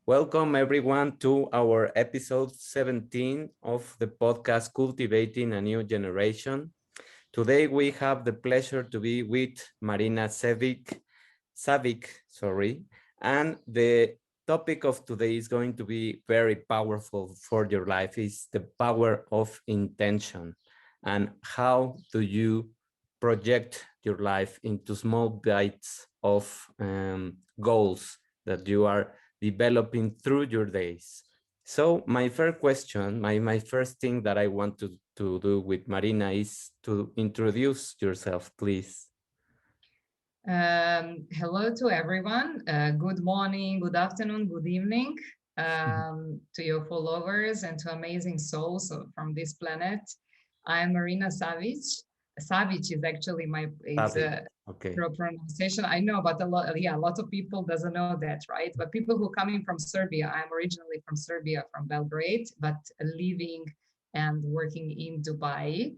Welcome everyone to our episode 17 of the podcast Cultivating a New Generation. Today we have the pleasure to be with Marina Savić, and the topic of today is going to be very powerful for your life. Is the power of intention, and how do you project your life into small bites of goals that you are developing through your days. So my first question, my first thing that I want to do with Marina is to introduce yourself, please. Hello to everyone. Good morning, good afternoon, good evening to your followers and to amazing souls from this planet. I'm Marina Savić. Savić is actually it's Savić. a Okay. pronunciation. I know, but a lot of people doesn't know that, right? But people who coming from Serbia, I'm originally from Serbia, from Belgrade, but living and working in Dubai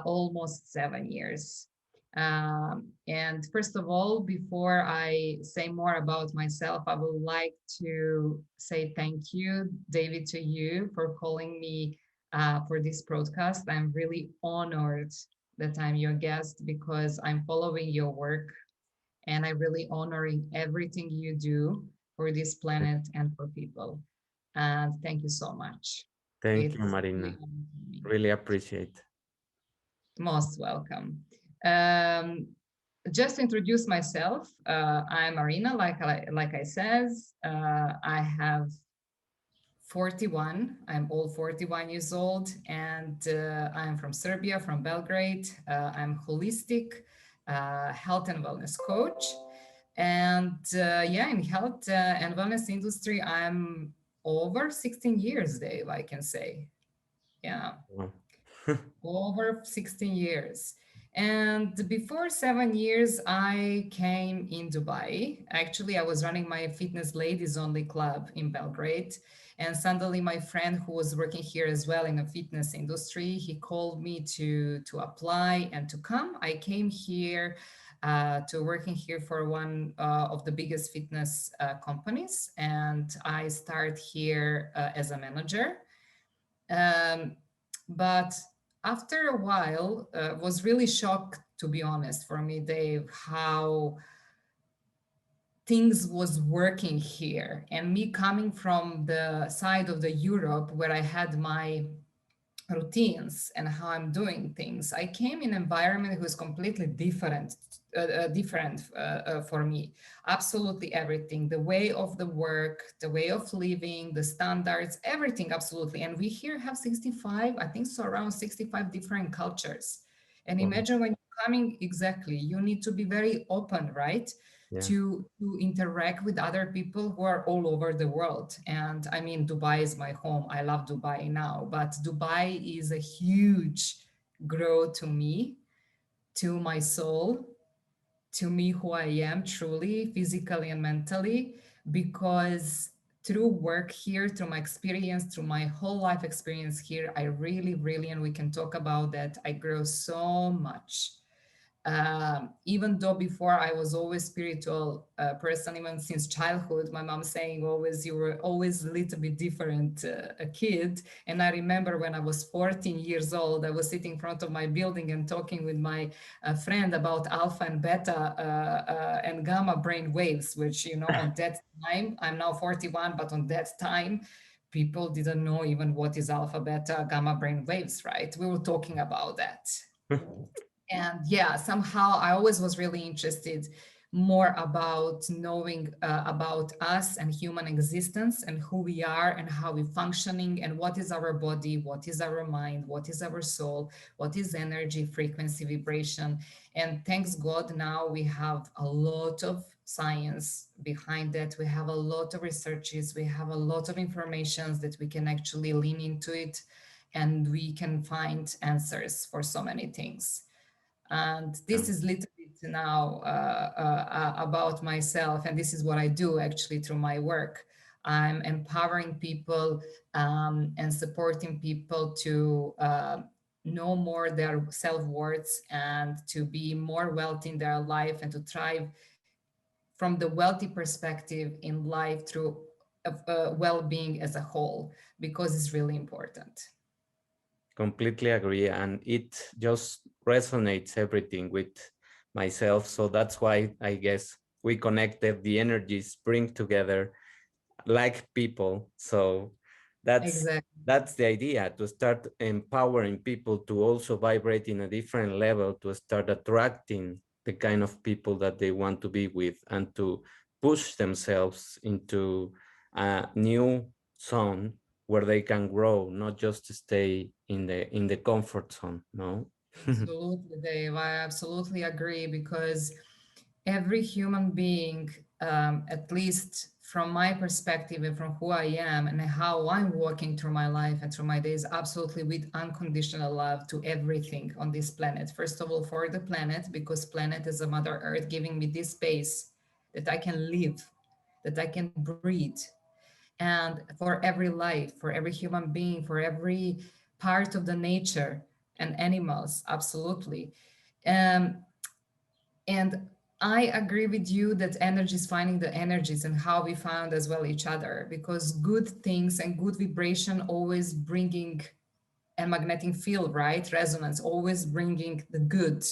almost 7 years. And first of all, before I say more about myself, I would like to say thank you, David, to you for calling me for this broadcast. I'm really honored that I'm your guest because I'm following your work and I'm really honoring everything you do for this planet and for people. And thank you so much. Thank you, It's really Marina. honored for me. Really appreciate. Most welcome. Um, just to introduce myself, I'm Marina, like I says. I have 41. I'm all 41 years old, and I'm from Serbia, from Belgrade. I'm holistic health and wellness coach, and yeah, in health and wellness industry, I'm over 16 years, Dave. I can say, yeah, Wow. over 16 years. And before 7 years, I came in Dubai. Actually, I was running my fitness ladies only club in Belgrade. And suddenly my friend who was working here as well in the fitness industry, he called me to apply and to come. I came here to working here for one of the biggest fitness companies. And I start here as a manager. Um, but after a while, was really shocked, to be honest, for me, Dave, how things was working here. And me coming from the side of the Europe where I had my routines and how I'm doing things. I came in an environment who was completely different for me. Absolutely everything, the way of the work, the way of living, the standards, everything, absolutely. And we here have 65, I think so, around 65 different cultures. And Wow. imagine when you're coming, exactly, you need to be very open, right? Yeah. To interact with other people who are all over the world. And I mean, Dubai is my home. I love Dubai now, but Dubai is a huge growth to me, to my soul, to me who I am truly, physically and mentally, because through work here, through my experience, through my whole life experience here, I really, really, and we can talk about that, I grow so much. Even though before I was always spiritual person, even since childhood, my mom saying always you were always a little bit different a kid. And I remember when I was 14 years old, I was sitting in front of my building and talking with my friend about alpha and beta and gamma brain waves, which, you know, on that time, I'm now 41, but on that time, people didn't know even what is alpha, beta, gamma brain waves, right? We were talking about that. And yeah, somehow I always was really interested more about knowing about us and human existence and who we are and how we're functioning and what is our body, what is our mind, what is our soul, what is energy, frequency, vibration. And thanks God, now we have a lot of science behind that. We have a lot of researches, we have a lot of informations that we can actually lean into it, and we can find answers for so many things. And Yeah. this is little bit now about myself, and this is what I do actually through my work. I'm empowering people and supporting people to know more their self-worth and to be more wealthy in their life and to thrive from the wealthy perspective in life through of well-being as a whole, because it's really important. Completely agree. And it just resonates everything with myself. So that's why I guess we connected, the energies bring together like people. So that's Exactly. that's the idea, to start empowering people to also vibrate in a different level, to start attracting the kind of people that they want to be with, and to push themselves into a new zone where they can grow, not just stay in the comfort zone. No. Absolutely, Dave. I absolutely agree, because every human being, at least from my perspective and from who I am and how I'm walking through my life and through my days, absolutely with unconditional love to everything on this planet. First of all, for the planet, because planet is a Mother Earth giving me this space that I can live, that I can breathe, and for every life, for every human being, for every part of the nature and animals, absolutely. Um, and I agree with you that energy is finding the energies, and how we found as well each other, because good things and good vibration always bringing a magnetic field, right? Resonance, always bringing the good.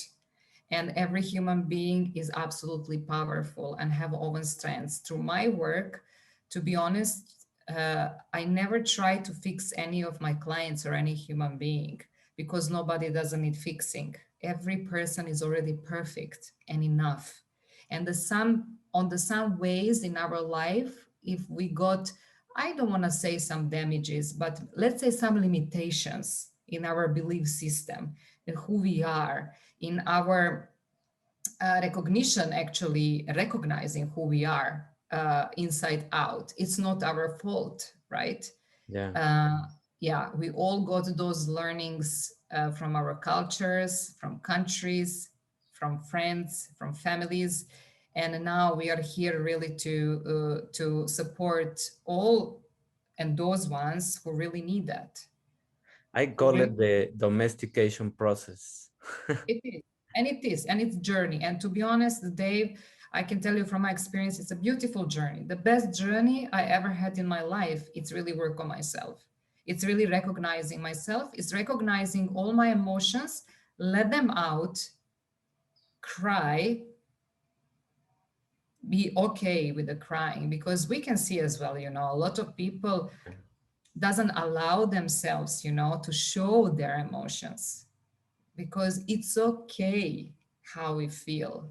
And every human being is absolutely powerful and have own strengths. Through my work, to be honest, I never try to fix any of my clients or any human being, because nobody doesn't need fixing. Every person is already perfect and enough. And the some ways in our life, if we got, I don't want to say some damages, but let's say some limitations in our belief system, in who we are, in our recognition, actually recognizing who we are inside out. It's not our fault, right? Yeah. Uh, yeah, we all got those learnings from our cultures, from countries, from friends, from families, and now we are here really to support all and those ones who really need that. I Who call really it the domestication process. It is, and it is, and it's journey. And to be honest, Dave, I can tell you from my experience, it's a beautiful journey. The best journey I ever had in my life. It's really work on myself. It's really recognizing myself. It's recognizing all my emotions, let them out, cry, be okay with the crying, because we can see as well, a lot of people doesn't allow themselves, to show their emotions, because it's okay how we feel,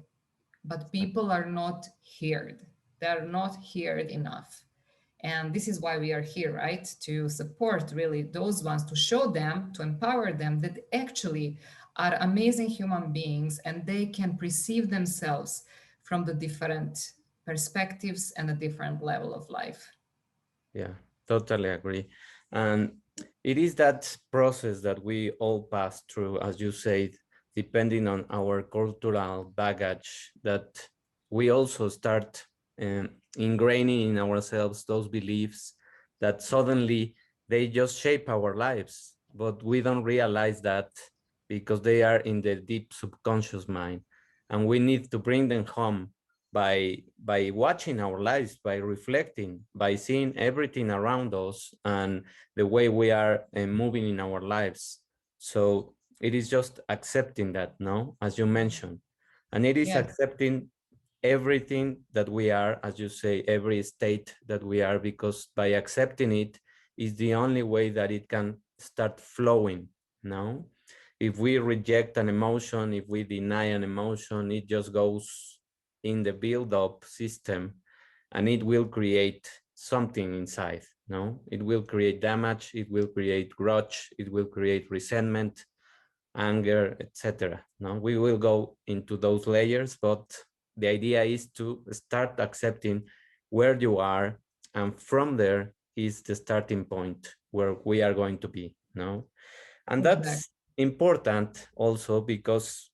but people are not heard. They're not heard enough. And this is why we are here, right? To support really those ones, to show them, to empower them that actually are amazing human beings, and they can perceive themselves from the different perspectives and a different level of life. Yeah, totally agree. And it is that process that we all pass through, as you said, depending on our cultural baggage, that we also start ingraining in ourselves those beliefs that suddenly they just shape our lives, but we don't realize that because they are in the deep subconscious mind, and we need to bring them home by watching our lives, by reflecting, by seeing everything around us and the way we are moving in our lives. So it is just accepting that, no, as you mentioned, and it is Yes, accepting everything that we are, as you say, every state that we are, because by accepting it is the only way that it can start flowing. No, if we reject an emotion, if we deny an emotion, it just goes in the build-up system, and it will create something inside. No, it will create damage, it will create grudge, it will create resentment, anger, etc. No, we will go into those layers, but the idea is to start accepting where you are, and from there is the starting point where we are going to be. No, and exactly. that's important also because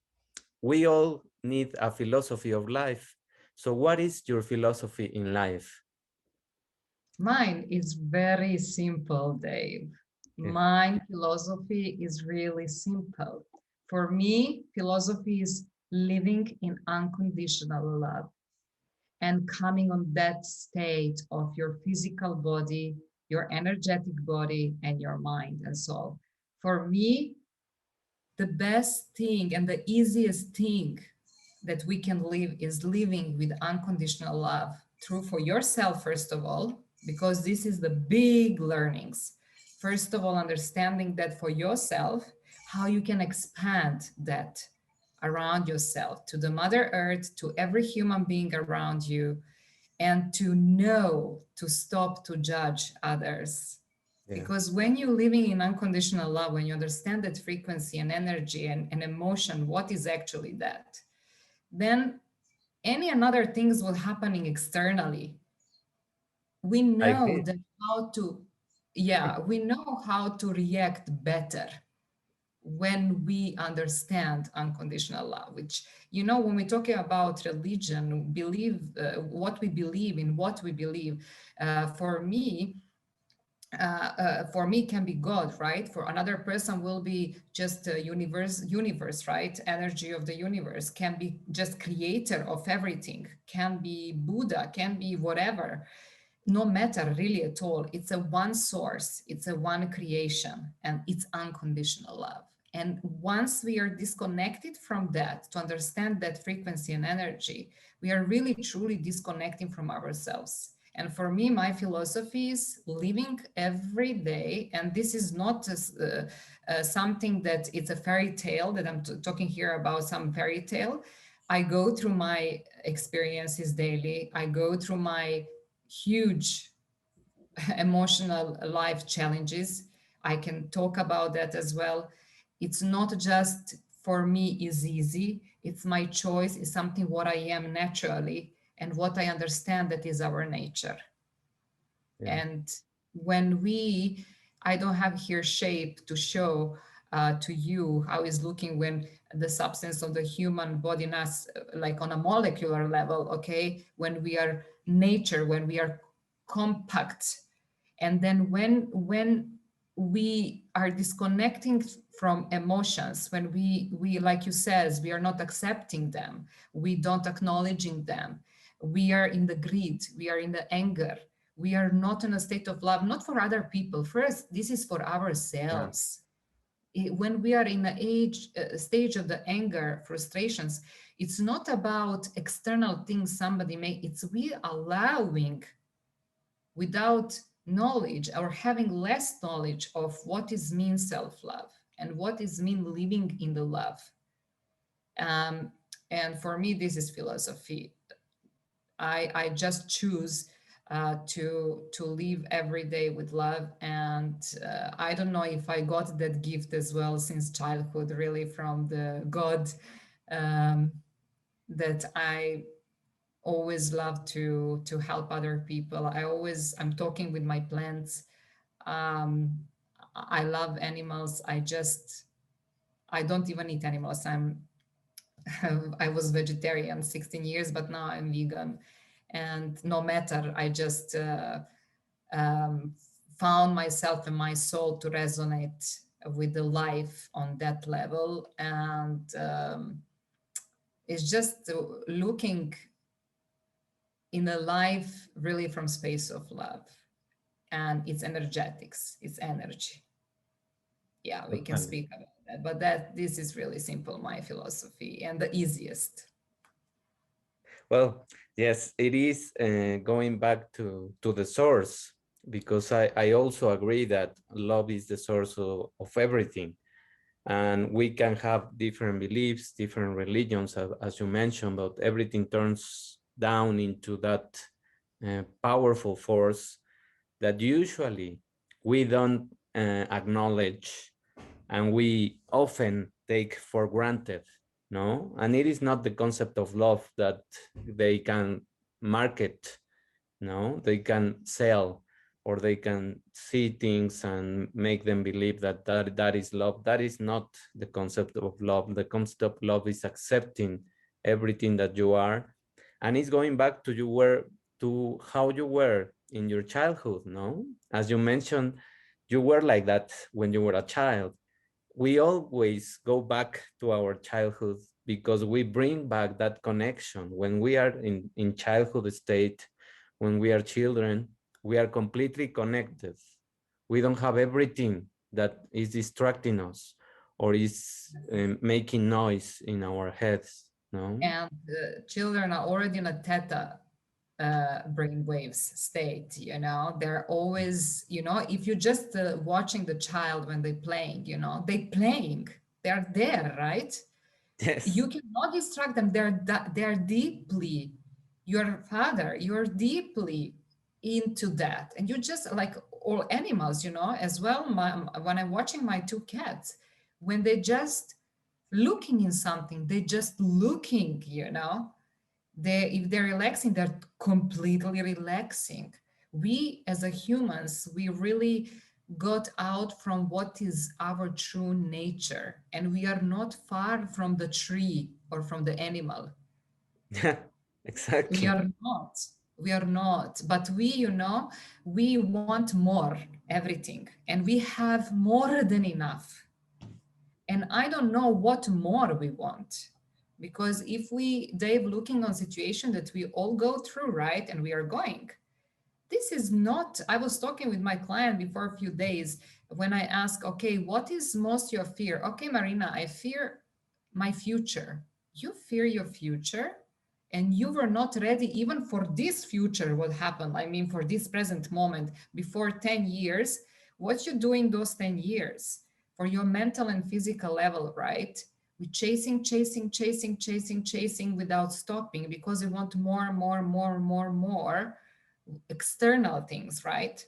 we all need a philosophy of life. So what is your philosophy in life? Mine is very simple, Dave. Yeah. My philosophy is really simple. For me, philosophy is living in unconditional love. and coming on that state of your physical body, your energetic body, and your mind and soul. For me, the best thing and the easiest thing that we can live is living with unconditional love. True for yourself, first of all, because this is the big learnings. First of all, understanding that for yourself, how you can expand that around yourself to the Mother Earth, to every human being around you, and to know to stop to judge others. Yeah. Because when you're living in unconditional love, when you understand that frequency and energy and emotion, what is actually that, then any another things will happening externally. We Like know this. that how to, yeah, we know how to react better when we understand unconditional love, which, you know, when we're talking about religion, believe what we believe in, what we believe, for me can be God, right? For another person will be just a universe, right? Energy of the universe, can be just creator of everything, can be Buddha, can be whatever. No matter really at all, it's a one source, it's a one creation, and it's unconditional love. And once we are disconnected from that to understand that frequency and energy, we are really truly disconnecting from ourselves. And for me, my philosophy is living every day. And this is not something that it's a fairy tale that I'm talking here about, some fairy tale. I go through my experiences daily. I go through my huge emotional life challenges. I can talk about that as well. It's not just for me is easy. It's my choice. It's something what I am naturally and what I understand that is our nature. Yeah. And when we, I don't have here shape to show to you how is looking when the substance of the human body nas like on a molecular level, okay, when we are nature, when we are compact, and then when we are disconnecting from emotions, when we like you says, we are not accepting them, we don't acknowledging them, we are in the greed, we are in the anger, we are not in a state of love, not for other people first, this is for Yeah. ourselves. When we are in the stage of the anger frustrations, it's not about external things somebody may, it's we allowing without knowledge or having less knowledge of what is mean self-love and what is mean living in the love. um, and for me this is philosophy. I just choose to live every day with love, and I don't know if I got that gift as well since childhood, really from the God, um, that I always love to help other people. I'm talking with my plants. um, I love animals. I don't even eat animals. I was vegetarian 16 years, but now I'm vegan. And no matter, I just um, found myself and my soul to resonate with the life on that level. And it's just looking in a life really from space of love, and it's energetics, it's energy. Yeah, we can Totally. speak about that, but that this is really simple, my philosophy, and the easiest. Well, yes, it is going back to the source, because I also agree that love is the source of everything. And we can have different beliefs, different religions, as you mentioned, but everything turns down into that powerful force that usually we don't acknowledge, and we often take for granted. No, and it is not the concept of love that they can market. No, they can sell, or they can see things and make them believe that is love. That is not the concept of love. The concept of love is accepting everything that you are, and it's going back to you were to how you were in your childhood. No, as you mentioned, you were like that when you were a child. We always go back to our childhood because we bring back that connection when we are in childhood state. When we are children, we are completely connected. We don't have everything that is distracting us or is making noise in our heads, no. And children are already in a theta brain waves state, they're always, if you're just watching the child when they're playing, they playing, they're there, right? Yes. You cannot distract them. They're deeply your father. You're deeply into that, and you just like all animals, as well. When I'm watching my two cats, when they just looking in something, they just looking, they if they're relaxing, they're completely relaxing. We as a humans, we really got out from what is our true nature, and we are not far from the tree or from the animal. Yeah, we exactly. are not we are not, but we want more everything, and we have more than enough. And I don't know what more we want, because if we, Dave, looking on situation that we all go through, right, and we are going, this is not, I was talking with my client before a few days, when I asked, okay, what is most your fear? Okay, Marina, I fear my future. You fear your future, and you were not ready even for this future, what happened, I mean, for this present moment before 10 years. What you doing those 10 years for your mental and physical level, right? We chasing, chasing, chasing, chasing, chasing without stopping, because we want more, more, more, more, more external things, right?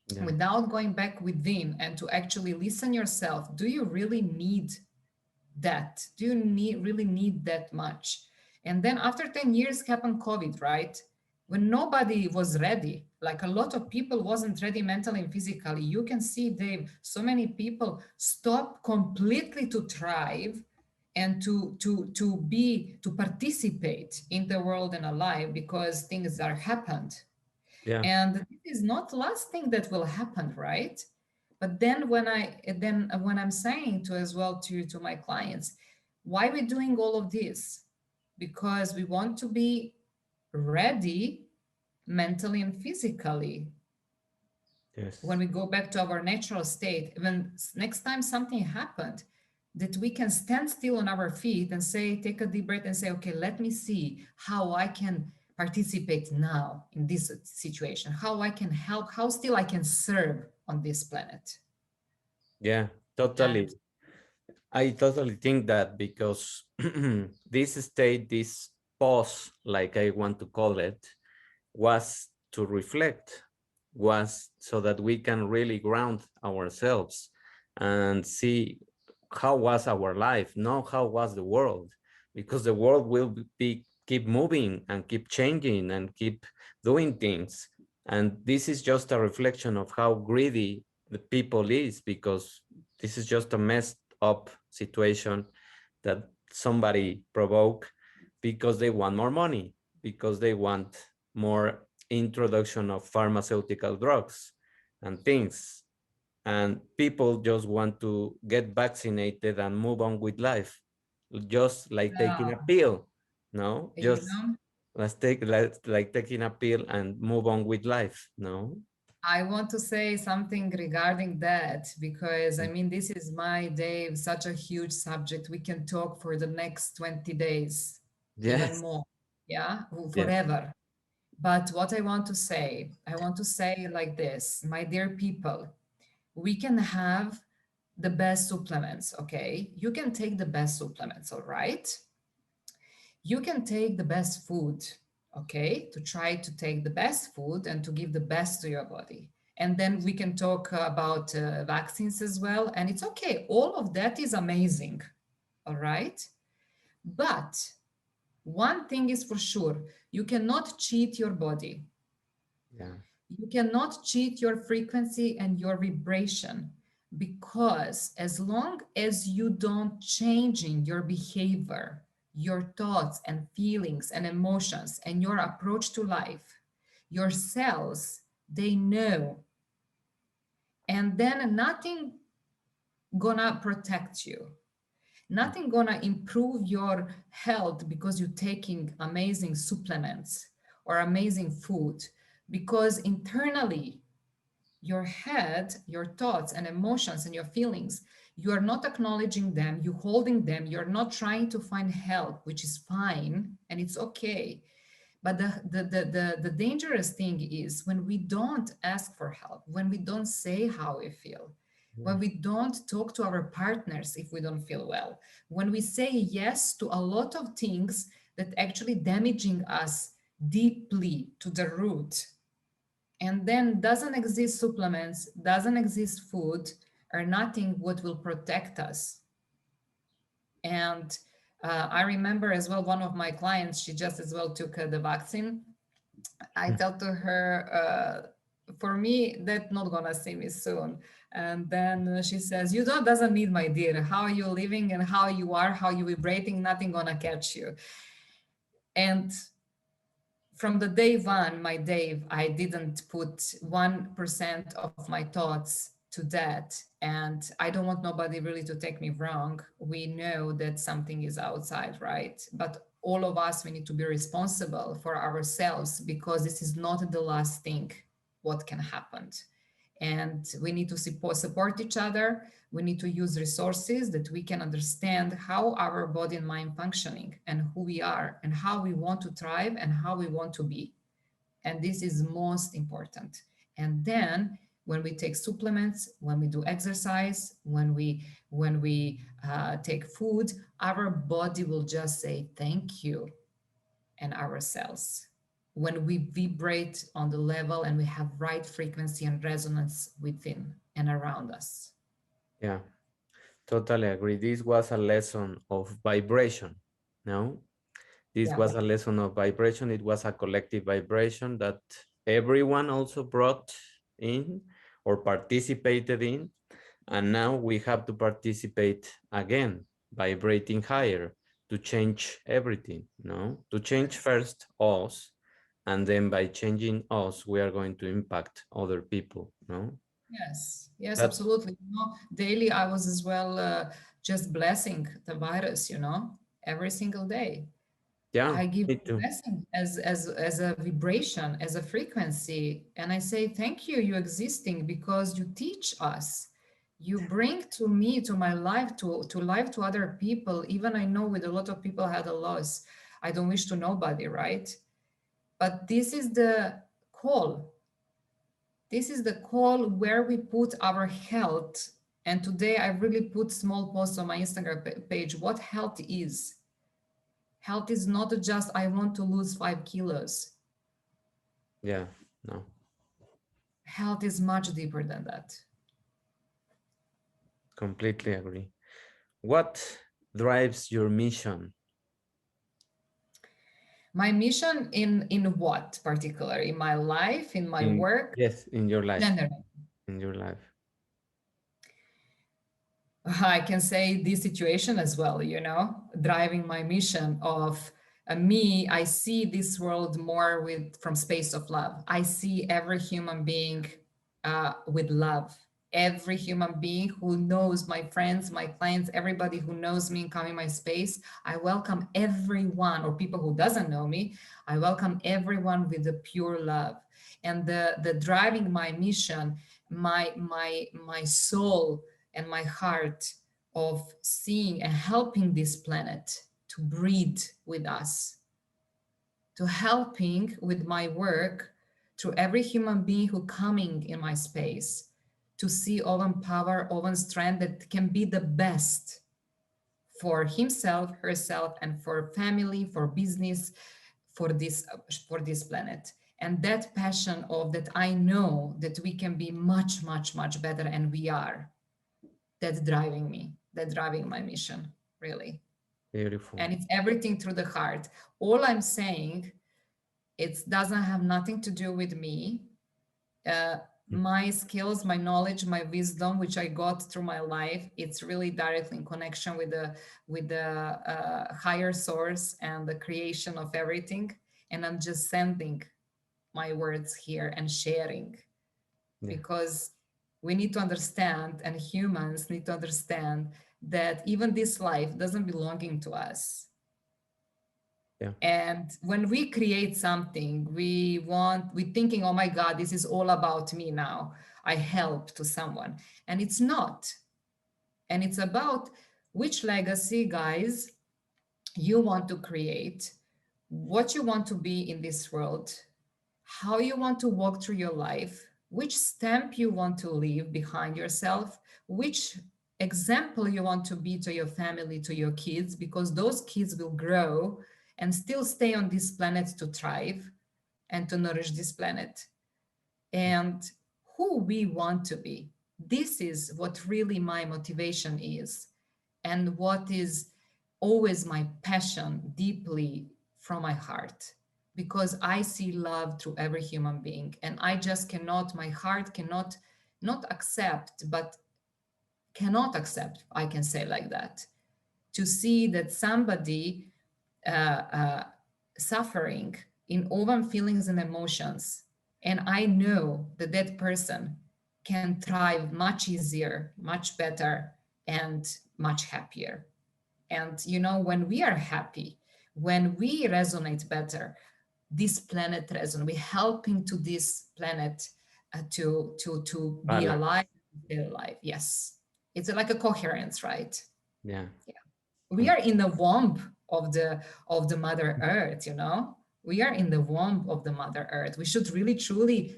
Yeah. Without going back within and to actually listen yourself. Do you really need that? Do you really need that much? And then after 10 years happened COVID, right? When nobody was ready, like a lot of people wasn't ready mentally and physically. You can see, Dave, so many people stop completely to thrive and to participate in the world and alive, because things are happened. Yeah. And this is not the last thing that will happen, right? But then when I'm saying to as well to my clients, why we doing all of this? Because we want to be ready mentally and physically when Yes. we go back to our natural state. When next time something happened, that we can stand still on our feet and say, take a deep breath and say, okay, let me see how I can participate now in this situation, how I can help, how still I can serve on this planet. Yeah, And totally. I totally think that because this state, this pause, like I want to call it, was to reflect, was so that we can really ground ourselves and see how was our life, not how was the world, because the world will be keep moving and keep changing and keep doing things. And this is just a reflection of how greedy the people is, because this is just a messed up situation that somebody provoke because they want more money, because they want more introduction of pharmaceutical drugs and things. And people just want to get vaccinated and move on with life, just like taking a pill. No, you just know, let's take like taking a pill and move on with life. No. I want to say something regarding that, because I mean, this is my day, such a huge subject. We can talk for the next 20 days, even Yes. more. Yeah, Yes. forever. But what I want to say like this, my dear people, we can have the best supplements, okay? You can take the best supplements, all right? You can take the best food, okay? To try to take the best food and to give the best to your body. And then we can talk about vaccines as well. And it's okay. All of that is amazing, all right? But one thing is for sure, you cannot cheat your body. Yeah. You cannot cheat your frequency and your vibration, because as long as you don't changing your behavior, your thoughts and feelings and emotions and your approach to life, your cells, they know, and then nothing gonna protect you. Nothing gonna improve your health because you're taking amazing supplements or amazing food, because internally your head, your thoughts and emotions and your feelings, you are not acknowledging them, you holding them, you're not trying to find help, which is fine and it's okay. But the dangerous thing is when we don't ask for help, when we don't say how we feel, Yeah. when we don't talk to our partners if we don't feel well, when we say yes to a lot of things that actually damaging us deeply to the root, and then doesn't exist supplements, doesn't exist food, or nothing what will protect us. And I remember as well, one of my clients, she just as well took the vaccine. I tell to her, for me, that not gonna see me soon. And then she says, you don't doesn't need, my dear. How you living and how you are, how you vibrating, nothing gonna catch you. And from the day one, my Dave, I didn't put 1% of my thoughts to that. And I don't want nobody really to take me wrong. We know that something is outside, right? But all of us, we need to be responsible for ourselves, because this is not the last thing what can happen. And we need to support each other. We need to use resources that we can understand how our body and mind functioning and who we are and how we want to thrive and how we want to be. And this is most important. And then when we take supplements, when we do exercise, when we take food, our body will just say thank you, and ourselves, when we vibrate on the level and we have right frequency and resonance within and around us. Yeah, totally agree. This was a lesson of vibration. No, this Yeah. was a lesson of vibration. It was a collective vibration that everyone also brought in or participated in. And now we have to participate again, vibrating higher to change everything, no? To change Yes. first us, and then by changing us, we are going to impact other people, no? Yes. Yes, That, absolutely. Daily I was as well just blessing the virus, every single day. yeah, I give me the too. blessing as a vibration, as a frequency, and I say thank you, you existing, because you teach us. You bring to me, to my life, to life, to other people. Even I know with a lot of people had a loss. I don't wish to nobody, right? But this is the call. This is the call where we put our health. And today I really put small posts on my Instagram page what health is. Health is not just I want to lose 5 kilos. Yeah, no, Health is much deeper than that. completely agree. What drives your mission My mission in what particular? In my life, in my in, work, yes, in your life, generally. in your life? I can say this situation as well, driving my mission of me. I see this world more with from space of love. I see every human being with love. Every human being who knows, my friends, my clients, everybody who knows me and come in my space, I welcome everyone, or people who doesn't know me, I welcome everyone with the pure love. And the driving my mission, my soul and my heart of seeing and helping this planet to breathe with us, to helping with my work to every human being who coming in my space to see own power, own strength that can be the best for himself, herself, and for family, for business, for this planet. And that passion of that, I know that we can be much, much, much better, and we are. That's driving me. That's driving my mission, really. Beautiful. And it's everything through the heart. All I'm saying, it doesn't have nothing to do with me. Uh, my skills, my knowledge, my wisdom, which I got through my life, it's really directly in connection with the higher source and the creation of everything. And I'm just sending my words here and sharing, Yeah, because we need to understand, and humans need to understand that even this life doesn't belonging to us. Yeah. And when we create something, we thinking, oh my God, this is all about me now. I help to someone. And it's not. And it's about which legacy, guys, you want to create, what you want to be in this world, how you want to walk through your life, which stamp you want to leave behind yourself, which example you want to be to your family, to your kids, because those kids will grow and still stay on this planet to thrive and to nourish this planet. And who we want to be. This is what really my motivation is, and what is always my passion deeply from my heart, because I see love through every human being, and I just cannot, my heart cannot not accept, but cannot accept, I can say like that, to see that somebody uh, uh, suffering in own feelings and emotions, and I know that that person can thrive much easier, much better, and much happier. And you know, when we are happy, when we resonate better, this planet resonates. We're helping to this planet to be alive, Balance. stay alive. Yes, it's like a coherence, right? Yeah. We are in the womb of the Mother Earth. You know, we are in the womb of the Mother Earth. We should really truly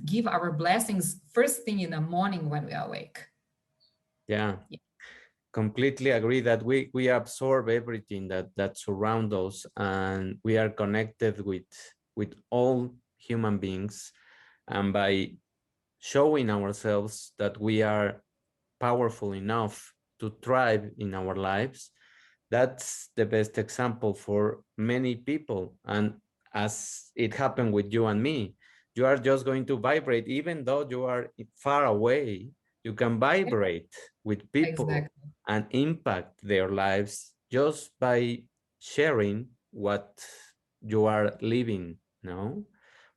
give our blessings first thing in the morning when we awake. Yeah. Yeah, Completely agree that we absorb everything that surround us, and we are connected with all human beings. And by showing ourselves that we are powerful enough to thrive in our lives, that's the best example for many people. And as it happened with you and me, you are just going to vibrate even though you are far away. You can vibrate with people exactly, and impact their lives just by sharing what you are living, no,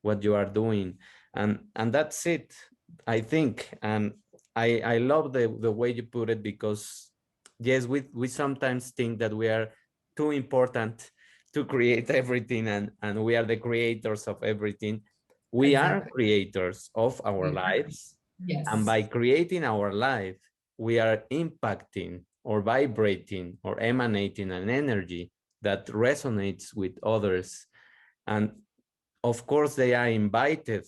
what you are doing. And that's it, I think. And I love the way you put it, because yes, we sometimes think that we are too important to create everything, and we are the creators of everything. We are exactly. creators of our We are. lives, and Yes, by creating our life, we are impacting or vibrating or emanating an energy that resonates with others. And of course they are invited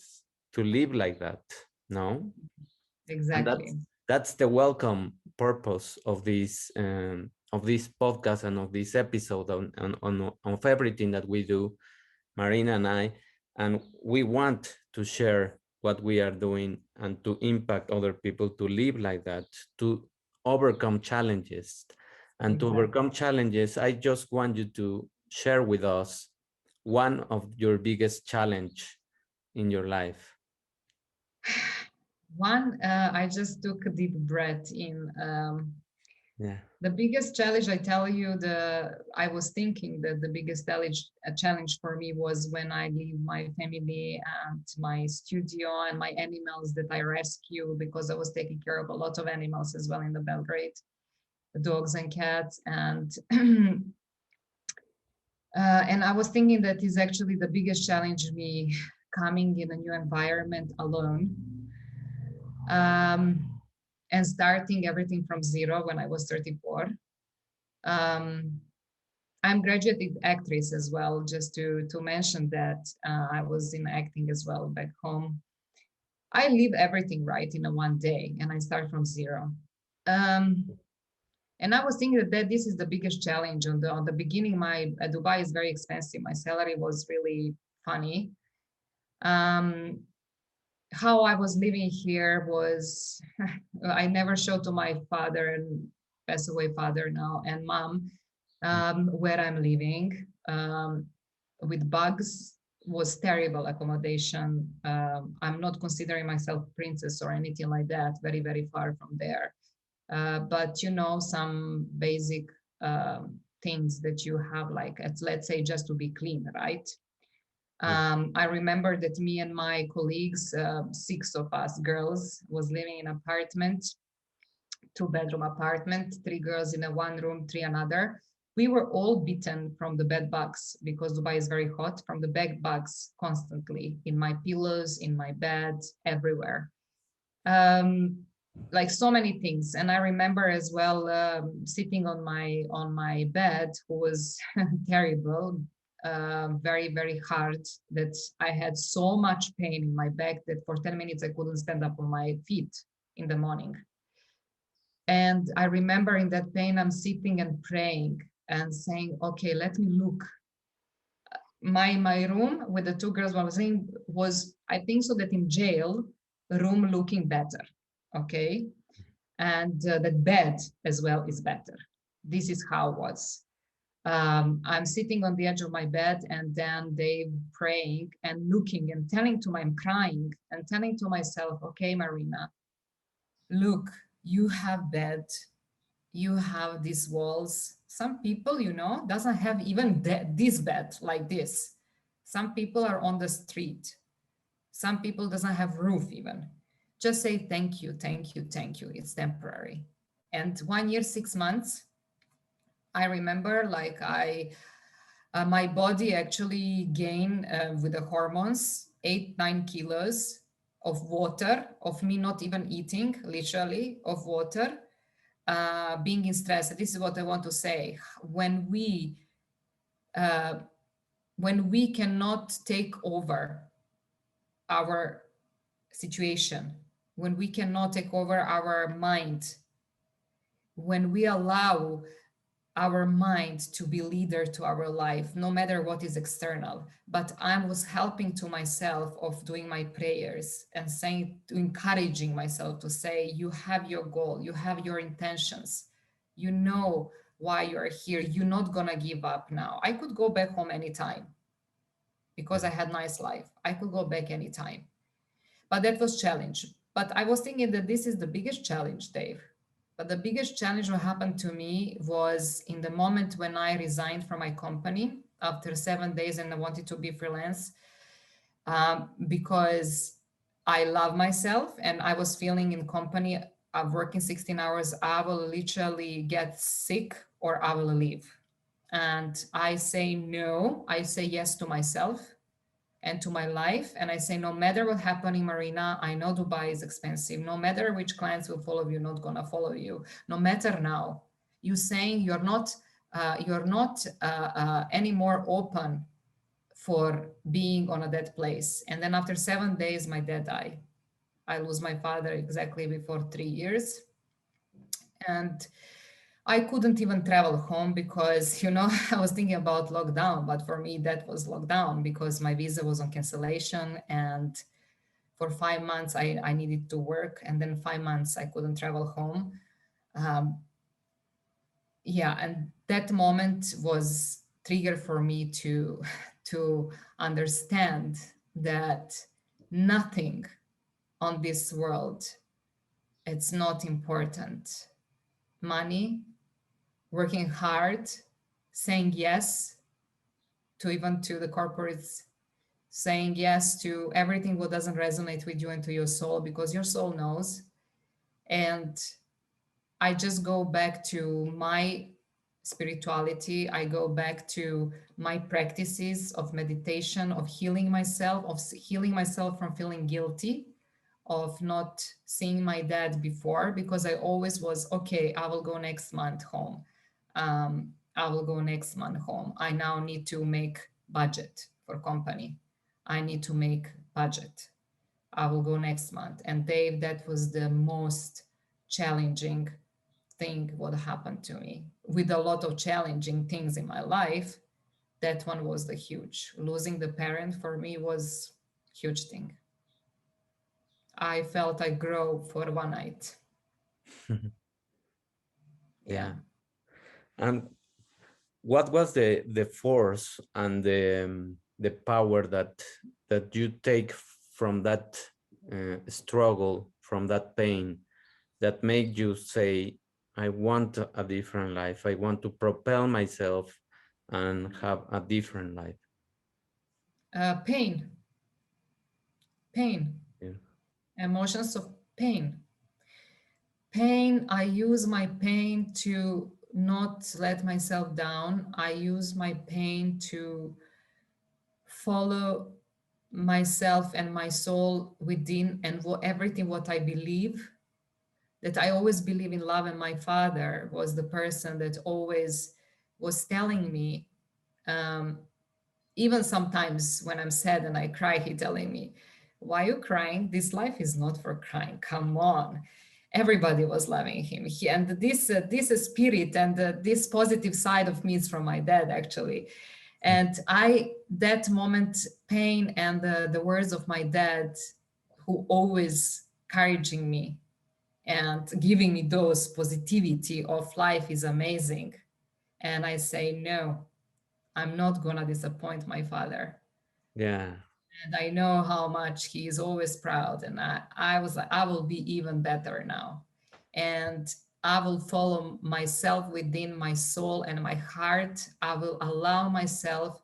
to live like that, no? And exactly, that's the welcome purpose of this podcast and of this episode on of everything that we do, Marina and I. And we want to share what we are doing and to impact other people to live like that, to overcome challenges. And to exactly. overcome challenges, I just want you to share with us one of your biggest challenge in your life. One, I just took a deep breath in. Yeah. The biggest challenge, I tell you, I was thinking that the biggest challenge for me was when I leave my family and my studio and my animals that I rescue, because I was taking care of a lot of animals as well in the Belgrade, dogs and cats, and and I was thinking that is actually the biggest challenge, me coming in a new environment alone, um, and starting everything from zero when I was 34. Um, I'm graduated actress as well, just to mention that I was in acting as well back home. I leave everything right in a one day and I start from zero. Um, and I was thinking that this is the biggest challenge. On the beginning, my Dubai is very expensive. My salary was really funny. Um, how I was living here was I never showed to my father and passed away father now and mom where I'm living. With bugs was terrible accommodation. I'm not considering myself princess or anything like that. Very, very far from there. But you know, some basic things that you have, like let's say just to be clean, right? Yeah. I remember that me and my colleagues, six of us girls, was living in an apartment two-bedroom apartment, three girls in a one room, three another. We were all bitten from the bed bugs because Dubai is very hot, from the bed bugs constantly in my pillows, in my bed, everywhere. Um, like so many things. And I remember as well sitting on my bed, who was terrible, very very hard. That I had so much pain in my back that for 10 minutes I couldn't stand up on my feet in the morning. And I remember in that pain, I'm sitting and praying and saying, okay, let me look. My room with the two girls, what I was saying was, I think so that in jail, room looking better. Okay. And that bed as well is better. This is how it was. I'm sitting on the edge of my bed, and then they praying and looking and telling to my, I'm crying and telling to myself, okay, Marina, look, you have bed, you have these walls. Some people, doesn't have even this bed like this. Some people are on the street. Some people doesn't have roof even. Just say thank you, thank you, thank you. It's temporary. And 1 year, 6 months, I remember like my body actually gained with the hormones 8, 9 kilos of water, of me not even eating, literally, of water, being in stress. This is what I want to say. Uh, when we cannot take over our situation, when we cannot take over our mind, when we allow our mind to be leader to our life, no matter what is external. But I was helping to myself of doing my prayers and saying, encouraging myself to say, you have your goal, you have your intentions, you know why you're here, you're not gonna give up now. I could go back home anytime because I had nice life. I could go back anytime. But that was challenge. But I was thinking that this is the biggest challenge, Dave. But the biggest challenge what happened to me was in the moment when I resigned from my company after 7 days and I wanted to be freelance, because I love myself and I was feeling in company, I'm working 16 hours, I will literally get sick or I will leave. And I say no, I say yes to myself and to my life. And I say, no matter what happening, Marina, I know Dubai is expensive. No matter which clients will follow you, not gonna follow you. No matter now, you saying you're not any more open for being on a dead place. And then after 7 days, my dad died. I lose my father exactly before 3 years. And I couldn't even travel home because, I was thinking about lockdown, but for me, that was lockdown because my visa was on cancellation. And for 5 months, I needed to work. And then 5 months, I couldn't travel home. Um, yeah, and that moment was trigger for me to, to understand that nothing on this world, it's not important. Money, working hard, saying yes to even to the corporates, saying yes to everything what doesn't resonate with you and to your soul because your soul knows. And I just go back to my spirituality. I go back to my practices of meditation, of healing myself, healing myself from feeling guilty, of not seeing my dad before because I always was, okay, I will go next month home. I will go next month home. I now need to make budget for company. I need to make budget. I will go next month. And Dave, that was the most challenging thing what happened to me. With a lot of challenging things in my life, that one was the huge. Losing the parent for me was huge thing. I felt I grow for one night. Yeah. Yeah. And what was the force and the power that you take from that struggle, from that pain, that made you say, I want a different life. I want to propel myself and have a different life. Pain, pain, Yeah. emotions of pain. Pain, I use my pain to not let myself down. I use my pain to follow myself and my soul within, and everything what I believe, that I always believe in love. And my father was the person that always was telling me, um, even sometimes when I'm sad and I cry, he telling me, "Why you crying? This life is not for crying. Come on." Everybody was loving him. And this spirit and this positive side of me is from my dad, actually. And I that moment, pain and the words of my dad, who always encouraging me and giving me those positivity of life, is amazing. And I say, no, I'm not gonna disappoint my father. Yeah, And I know how much he is always proud. And I was like, I will be even better now. And I will follow myself within my soul and my heart. I will allow myself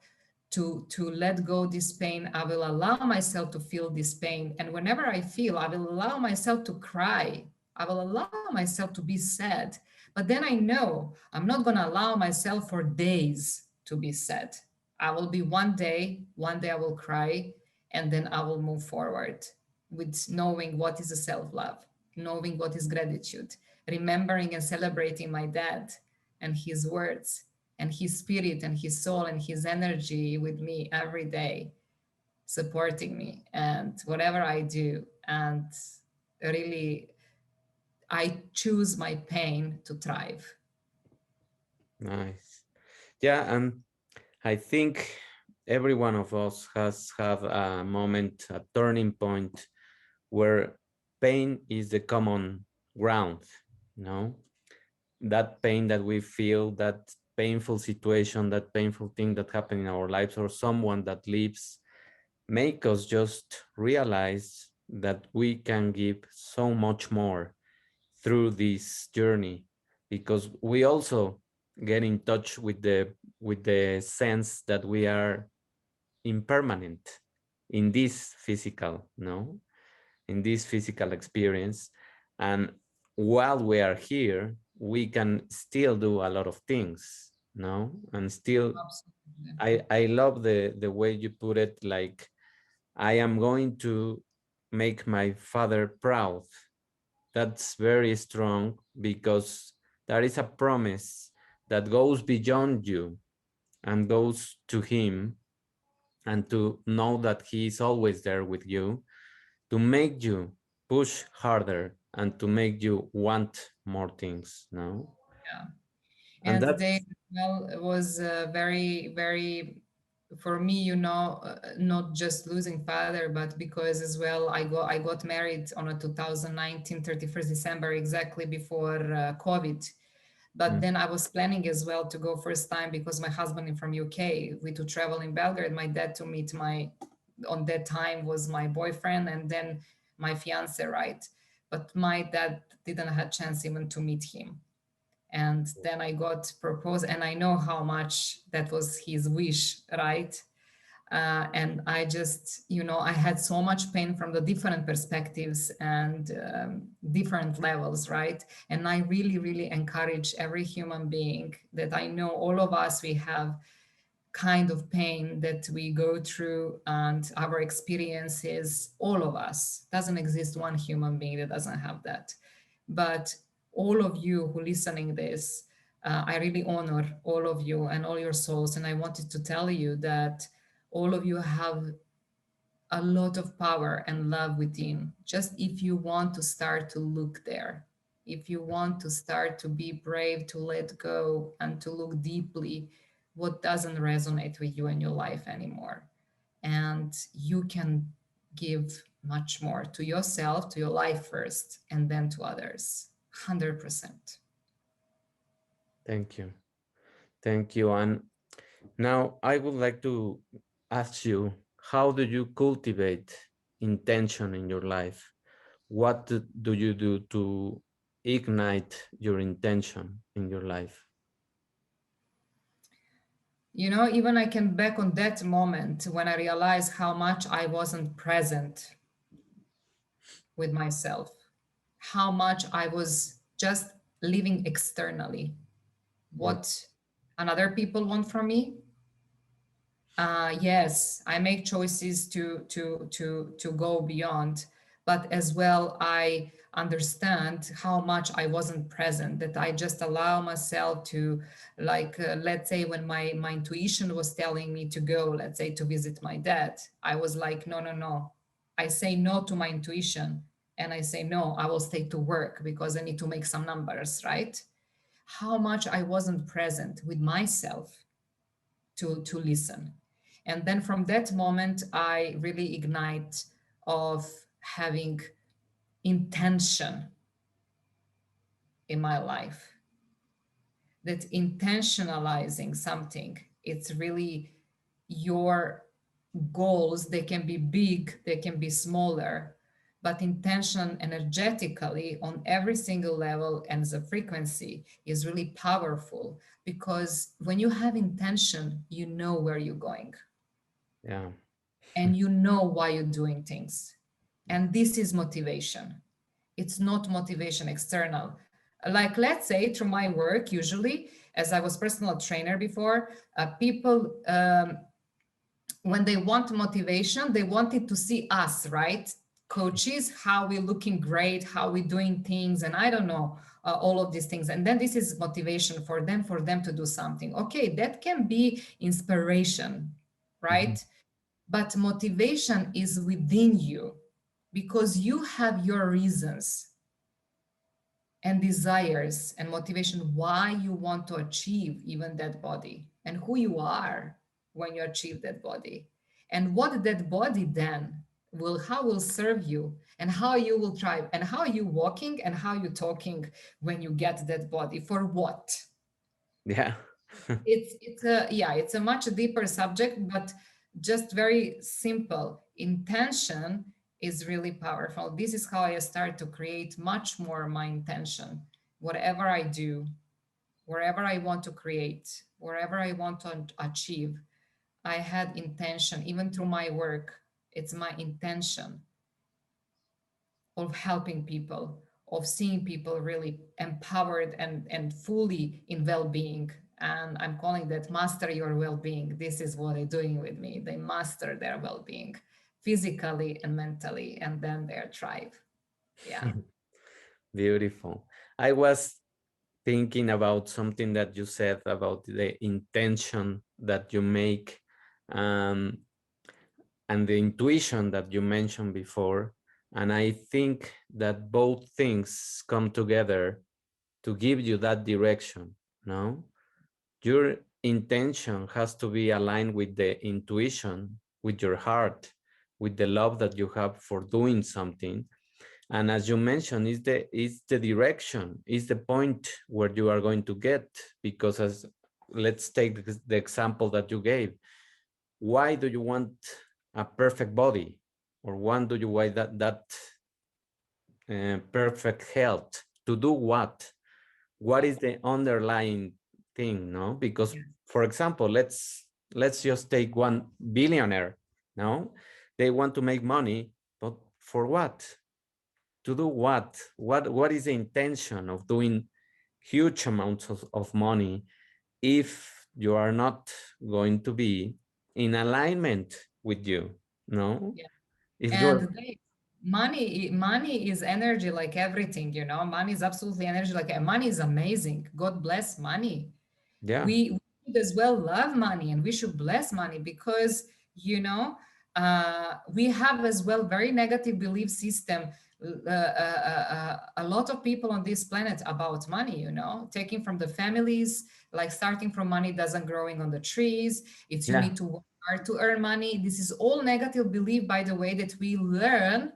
to let go this pain. I will allow myself to feel this pain. And whenever I feel, I will allow myself to cry. I will allow myself to be sad. But then I know I'm not going to allow myself for days to be sad. I will be one day I will cry, and then I will move forward with knowing what is a self love, knowing what is gratitude, remembering and celebrating my dad and his words and his spirit and his soul and his energy with me every day, supporting me and whatever I do. And really, I choose my pain to thrive. nice. Yeah, and I think every one of us has have a moment, a turning point where pain is the common ground, you know? That pain that we feel, that painful situation, that painful thing that happened in our lives, or someone that leaves, make us just realize that we can give so much more through this journey, because we also get in touch with the sense that we are impermanent in this physical, no, in this physical experience. And while we are here, we can still do a lot of things, no, and still, Absolutely. I love the way you put it, like, I am going to make my father proud. That's very strong, because that is a promise that goes beyond you and goes to him, and to know that he is always there with you, to make you push harder and to make you want more things, no? Yeah. And And that, they well it was very, for me, not just losing father, but because as well I got married on a 2019 31st December, exactly before COVID. But mm, then I was planning as well to go first time, because my husband is from UK, we to travel in Belgrade, my dad to meet my, on that time was my boyfriend, and then my fiance, right? But my dad didn't have chance even to meet him. And then I got proposed, and I know how much that was his wish, right? And I just, I had so much pain from the different perspectives and different levels, right? And I really, really encourage every human being that I know, all of us, we have kind of pain that we go through, and our experiences, all of us, doesn't exist one human being that doesn't have that. But all of you who listening this, I really honor all of you and all your souls, and I wanted to tell you that all of you have a lot of power and love within. Just if you want to start to look there, if you want to start to be brave, to let go and to look deeply what doesn't resonate with you in your life anymore. And you can give much more to yourself, to your life first, and then to others. 100%. thank you. Thank you. And now I would like to ask you, how do you cultivate intention in your life? What do you do to ignite your intention in your life? Even I can back on that moment when I realized how much I wasn't present with myself, how much I was just living externally, Yeah. what another people want from me. Yes, I make choices to go beyond, but as well I understand how much I wasn't present. That I just allow myself to, like, let's say when my intuition was telling me to go, let's say to visit my dad, I was like, no, no, no. I say no to my intuition, and I say no. I will stay to work because I need to make some numbers, right? How much I wasn't present with myself to listen. And then from that moment I really ignite of having intention in my life. That intentionalizing something, it's really your goals. They can be big, they can be smaller, but intention energetically on every single level and the frequency is really powerful, because when you have intention, you know where you're going Yeah. and you know why you're doing things. And this is motivation. It's not motivation external. Like, let's say, through my work, usually, as I was personal trainer before, people, when they want motivation, they wanted to see us, right? Coaches, how we're looking great, how we're doing things, and I don't know, all of these things. And then this is motivation for them to do something. Okay, that can be inspiration, Mhm. right? But motivation is within you, because you have your reasons and desires and motivation why you want to achieve even that body, and who you are when you achieve that body, and what that body then will, how will serve you, and how you will thrive, and how you walking and how you talking when you get that body, for what. Yeah. It's a, yeah, it's a much deeper subject, but just very simple. Intention is really powerful. This is how I start to create much more my intention. Whatever I do, wherever I want to create, wherever I want to achieve, I had intention. Even through my work, it's my intention of helping people, of seeing people really empowered and fully in well-being. And I'm calling that master your well-being. This is what they're doing with me. They master their well-being physically and mentally, and then they thrive. Yeah. Beautiful. I was thinking about something that you said about the intention that you make, um, and the intuition that you mentioned before. And I think that both things come together to give you that direction. No, your intention has to be aligned with the intuition, with your heart, with the love that you have for doing something. And as you mentioned, is the direction, is the point where you are going to get. Because, as let's take the example that you gave, why do you want a perfect body, or why do you want that perfect health? To do what is the underlying thing? No, because, Yes. for example, let's just take one billionaire. No, they want to make money, but for what? To do what? What is the intention of doing huge amounts of money if you are not going to be in alignment with you? No, Yeah. if And you're, money is energy, like everything, money is absolutely energy. Like, money is amazing. God bless money. yeah, We should as well love money, and we should bless money, because you know we have as well very negative belief system, a lot of people on this planet about money, taking from the families, like starting from money doesn't growing on the trees, it's you yeah, need to work hard to earn money. This is all negative belief, by the way, that we learn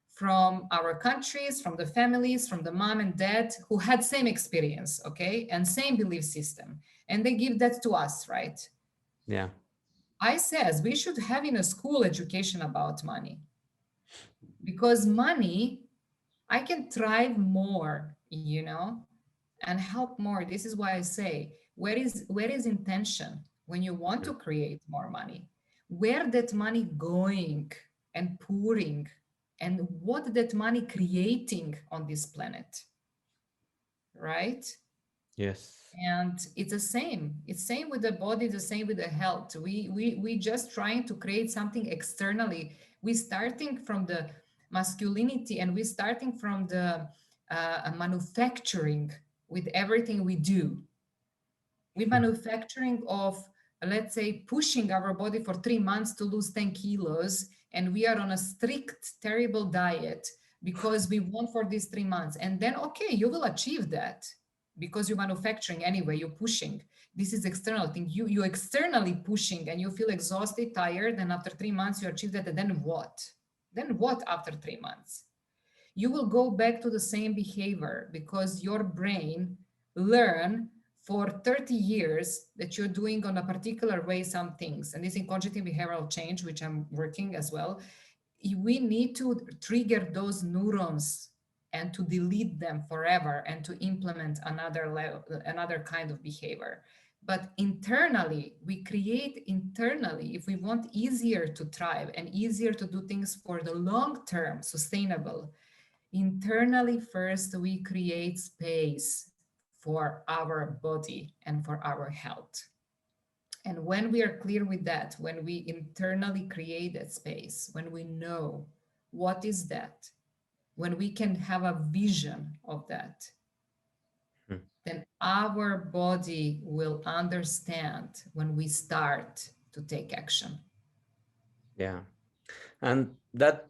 from our countries, from the families, from the mom and dad who had same experience, okay, and same belief system, and they give that to us, right? yeah, I says we should have in a school education about money, because money, I can thrive more, and help more. This is why I say, where is intention when you want yeah, to create more money? Where that money going and pouring? and what that money creating on this planet, right? Yes. And it's the same, it's same with the body, the same with the health. We just trying to create something externally. We starting from the masculinity, and we starting from the manufacturing with everything we do. We manufacturing of, let's say, pushing our body for 3 months to lose 10 kilos, and we are on a strict terrible diet because we want for these 3 months, and then okay, you will achieve that because you're manufacturing anyway, you're pushing. This is external thing, you externally pushing, and you feel exhausted, tired, and after 3 months you achieve that, and then what? Then what after 3 months? You will go back to the same behavior because your brain learn for 30 years that you're doing on a particular way some things. And this in cognitive behavioral change, which I'm working as well, we need to trigger those neurons and to delete them forever and to implement another level, another kind of behavior. But internally, we create internally, if we want easier to thrive and easier to do things for the long term sustainable, internally first we create space for our body and for our health. And when we are clear with that, when we internally create that space, when we know what is that, when we can have a vision of that, Hmm. then our body will understand when we start to take action. Yeah. And that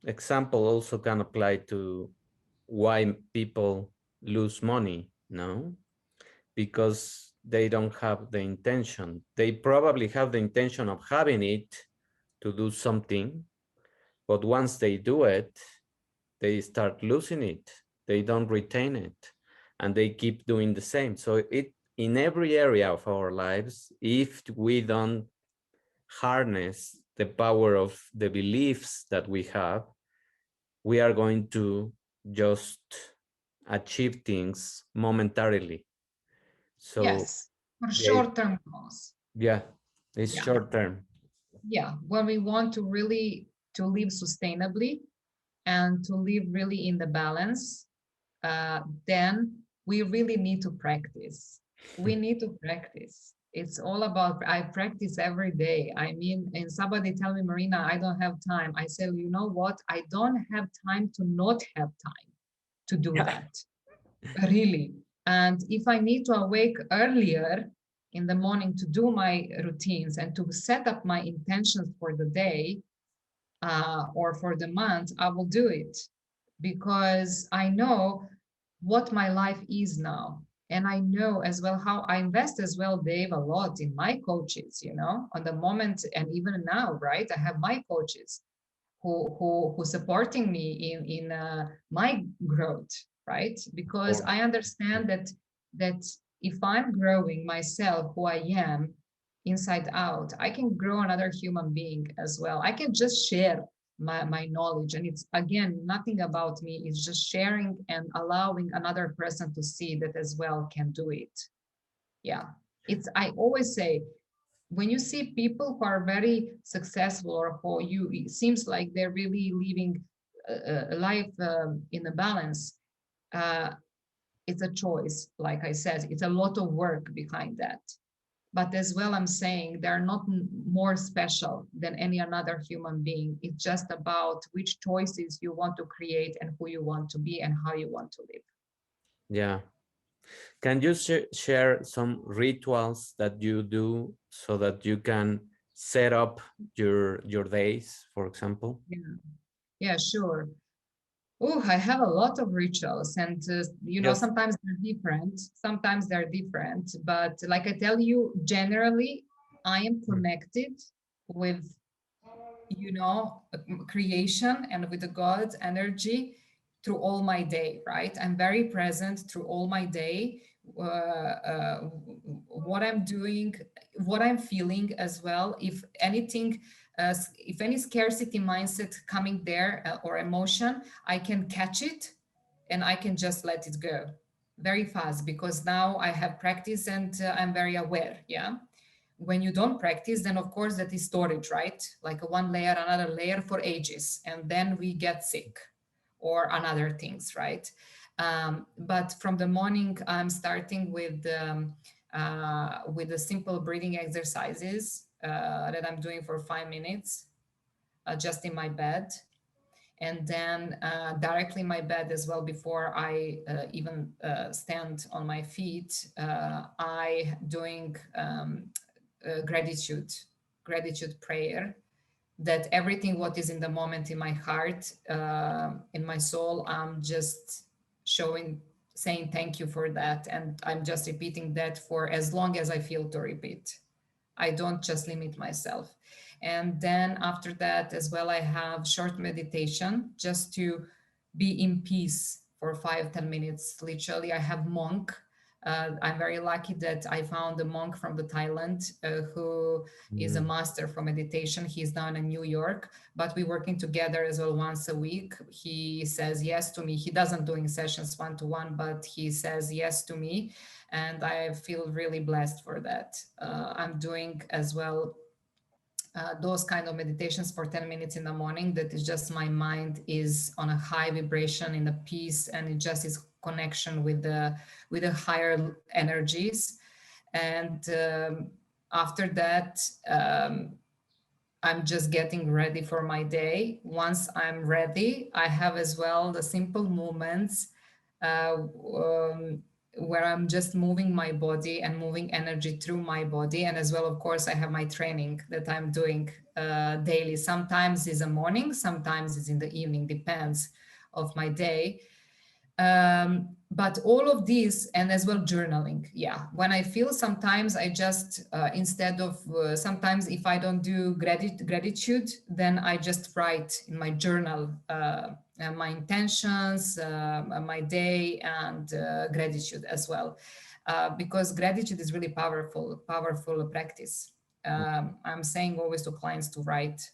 example also can apply to why people lose money, no? Because they don't have the intention. They probably have the intention of having it to do something, but once they do it, they start losing it. They don't retain it, and they keep doing the same. So it in every area of our lives, if we don't harness the power of the beliefs that we have, we are going to just achieve things momentarily. So Yes, for they, short-term goals. yeah, it's Yeah. short term. Yeah, when we want to really to live sustainably and to live really in the balance, then we really need to practice. We need to practice. It's all about, I practice every day. I mean, and somebody tell me, Marina, I don't have time. I say, you know what? I don't have time to not have time to do Yeah. that. Really. And if I need to awake earlier in the morning to do my routines and to set up my intentions for the day or for the month, I will do it because I know what my life is now. And I know as well how I invest as well, Dave, a lot in my coaches, you know, on the moment and even now, right? I have my coaches who supporting me in my growth, right? Because Or I understand that if I'm growing myself, who I am inside out, I can grow another human being as well. I can just share my knowledge, and it's again nothing about me. It's just sharing and allowing another person to see that as well can do it. Yeah, it's, I always say, when you see people who are very successful or who you, it seems like they're really living a life in a balance, uh, it's a choice. Like I said, it's a lot of work behind that. But as well, I'm saying they're not more special than any another human being. It's just about which choices you want to create and who you want to be and how you want to live. yeah. Can you share some rituals that you do so that you can set up your days, for example? Yeah, yeah, sure. Oh, I have a lot of rituals, and you know, Just sometimes they're different. Sometimes they're different, but like I tell you, generally, I am connected with, you know, creation and with the God's energy through all my day, right? I'm very present through all my day, what I'm doing, what I'm feeling as well. If anything, if any scarcity mindset coming there or emotion, I can catch it and I can just let it go very fast because now I have practice and I'm very aware. Yeah. When you don't practice, then of course that is storage, right? Like a one layer, another layer for ages, and then we get sick or another things, right? But from the morning, I'm starting with the simple breathing exercises that I'm doing for 5 minutes, just in my bed, and then directly in my bed as well. Before I even stand on my feet, I doing gratitude prayer, that everything what is in the moment in my heart, in my soul, I'm just showing, saying thank you for that, and I'm just repeating that for as long as I feel to repeat. I don't just limit myself. And then after that as well, I have short meditation just to be in peace for 5-10 minutes. Literally, I have monk. I'm very lucky that I found a monk from the Thailand who is a Mm, master for meditation. He's down in New York, but we're working together as well once a week. He says yes to me. He doesn't doing sessions one to one, but he says yes to me, and I feel really blessed for that. I'm doing as well those kind of meditations for 10 minutes in the morning. That is just my mind is on a high vibration in the peace, and it just is connection with the higher energies. And after that, I'm just getting ready for my day. Once I'm ready, I have as well the simple movements uh, um, where I'm just moving my body and moving energy through my body. And as well, of course, I have my training that I'm doing daily. Sometimes it's a morning, sometimes it's in the evening, depends of my day. But all of these, and as well journaling, yeah, when I feel, sometimes I just instead of sometimes if I don't do gratitude, then I just write in my journal my intentions, my day, and gratitude as well, because gratitude is really powerful practice. I'm saying always to clients to write.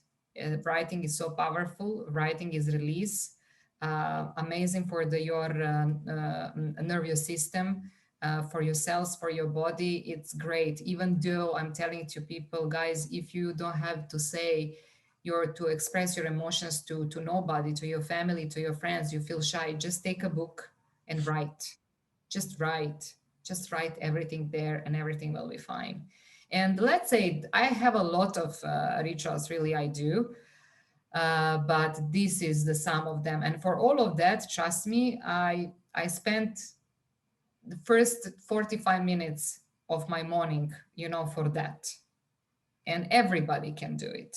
Writing is so powerful. Writing is release, amazing for your nervous system, for your cells, for your body. It's great. Even though I'm telling to people, guys, if you don't have to say your to express your emotions to nobody, to your family, to your friends, you feel shy, just take a book and write. Just write. Just write everything there, and everything will be fine. And let's say I have a lot of rituals, really, I do, but this is the sum of them. And for all of that, trust me, I spent the first 45 minutes of my morning, for that. And everybody can do it.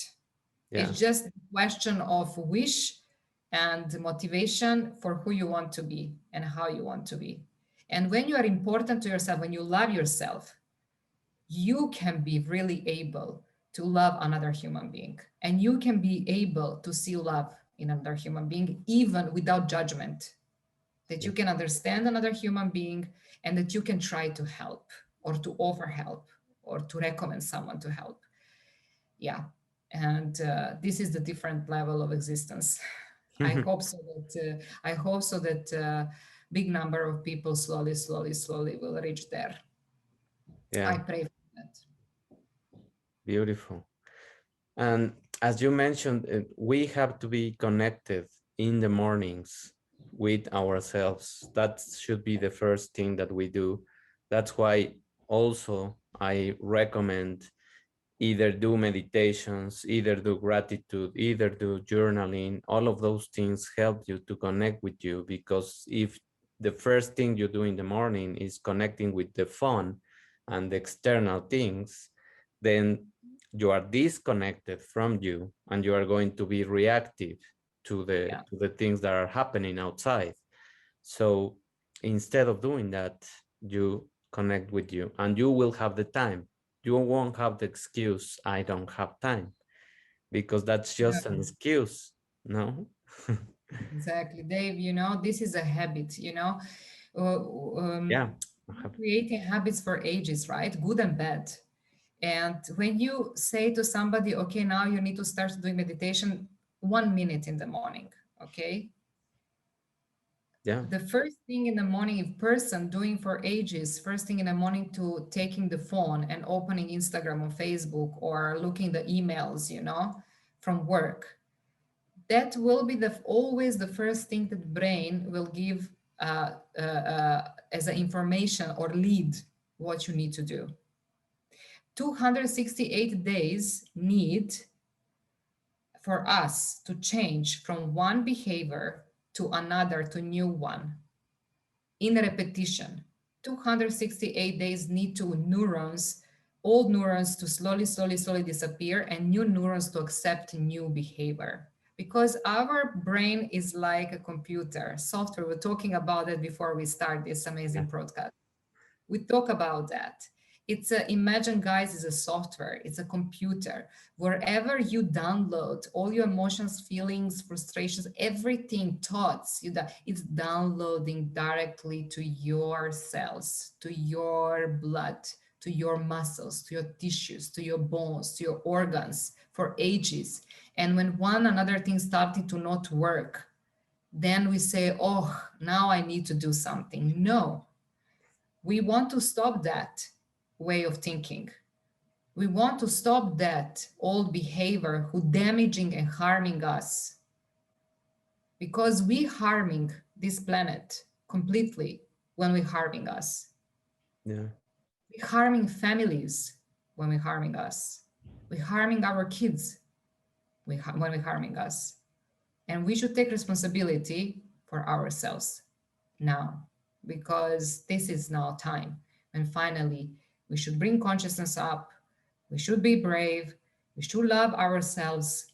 yeah. It's just a question of wish and motivation for who you want to be and how you want to be. And when you are important to yourself, when you love yourself, you can be really able to love another human being, and you can be able to see love in another human being even without judgment, that Yeah. you can understand another human being, and that you can try to help or to offer help or to recommend someone to help. Yeah. And this is the different level of existence. I hope so that big number of people slowly will reach there. Yeah. I pray for that. Beautiful. And as you mentioned, we have to be connected in the mornings with ourselves. That should be the first thing that we do. That's why also I recommend either do meditations, either do gratitude, either do journaling. All of those things help you to connect with you, because if the first thing you do in the morning is connecting with the phone and the external things, then you are disconnected from you, and you are going to be reactive Yeah. to the things that are happening outside. So instead of doing that, you connect with you, and you will have the time. You won't have the excuse, I don't have time, because that's just an excuse, no? Exactly, Dave. This is a habit, Yeah. creating habits for ages, right? Good and bad. And when you say to somebody, okay, now you need to start doing meditation 1 minute in the morning, okay? Yeah. The first thing in the morning, if person doing for ages, first thing in the morning to taking the phone and opening Instagram or Facebook or looking the emails, from work, that will be the always the first thing that brain will give as an information or lead what you need to do. 268 days need for us to change from one behavior to another to new one in repetition. 268 days need to neurons, old neurons to slowly disappear and new neurons to accept new behavior. Because our brain is like a computer software. We're talking about it before we start this Yeah. amazing podcast. We talk about that. It's a, imagine, guys, is a software, it's a computer. Wherever you download all your emotions, feelings, frustrations, everything, thoughts, it's downloading directly to your cells, to your blood, to your muscles, to your tissues, to your bones, to your organs for ages. And when one another thing started to not work, then we say, oh, now I need to do something. No, we want to stop that way of thinking. We want to stop that old behavior who damaging and harming us, because we harming this planet completely when we harming us. Yeah. We harming families when we harming us. We harming our kids when we harming us. And we should take responsibility for ourselves now, because this is now time. And finally, we should bring consciousness up. We should be brave. We should love ourselves.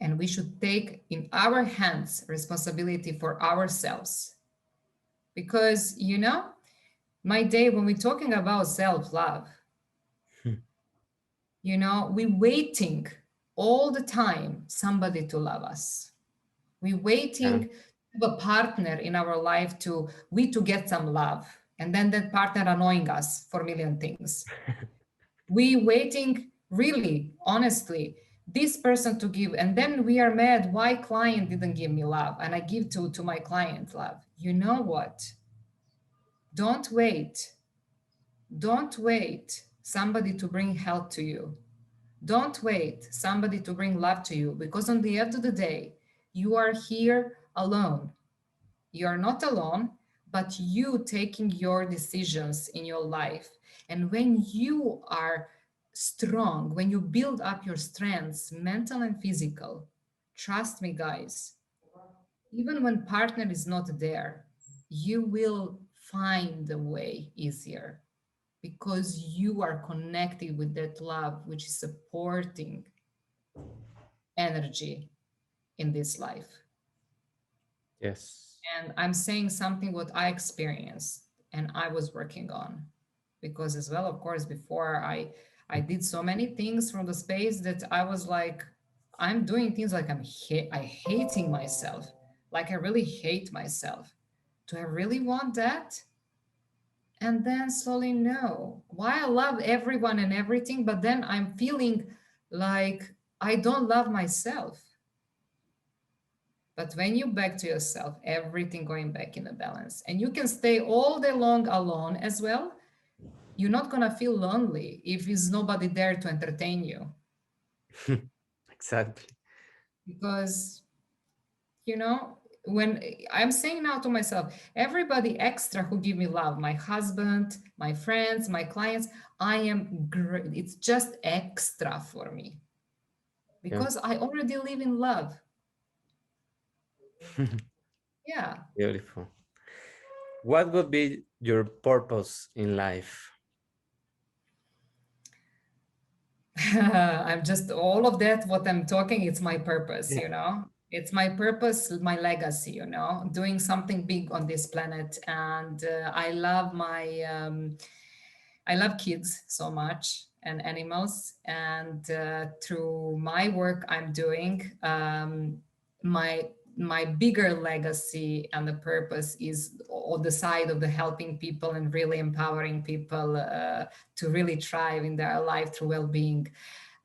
And we should take in our hands responsibility for ourselves. Because, my day, when we're talking about self love, we waiting all the time somebody to love us. We Yeah. waiting to have a partner in our life to get some love, and then that partner annoying us for a million things. We waiting really, honestly, this person to give, and then we are mad why client didn't give me love, and I give to my client love. You know what? Don't wait. Don't wait somebody to bring help to you. Don't wait somebody to bring love to you, because on the end of the day, you are here alone. You are not alone, but you taking your decisions in your life. And when you are strong, when you build up your strengths, mental and physical, trust me, guys, even when partner is not there, you will find the way easier, because you are connected with that love, which is supporting energy in this life. Yes. And I'm saying something what I experienced and I was working on, because as well, of course, before I did so many things from the space that I was like, I'm doing things like I hating myself, like I really hate myself. Do I really want that? And then slowly, no. Why I love everyone and everything, but then I'm feeling like I don't love myself. But when you back to yourself, everything going back in a balance, and you can stay all day long alone as well. You're not gonna feel lonely if there's nobody there to entertain you, Exactly. because when I'm saying now to myself, everybody extra who give me love, my husband, my friends, my clients, I am great. It's just extra for me, Yeah. because I already live in love. Yeah. Beautiful. What would be your purpose in life? I'm just all of that, what I'm talking, it's my purpose, Yeah. It's my purpose, my legacy, doing something big on this planet. And I love kids so much and animals. And through my work I'm doing, my my bigger legacy and the purpose is on the side of the helping people and really empowering people to really thrive in their life through well-being.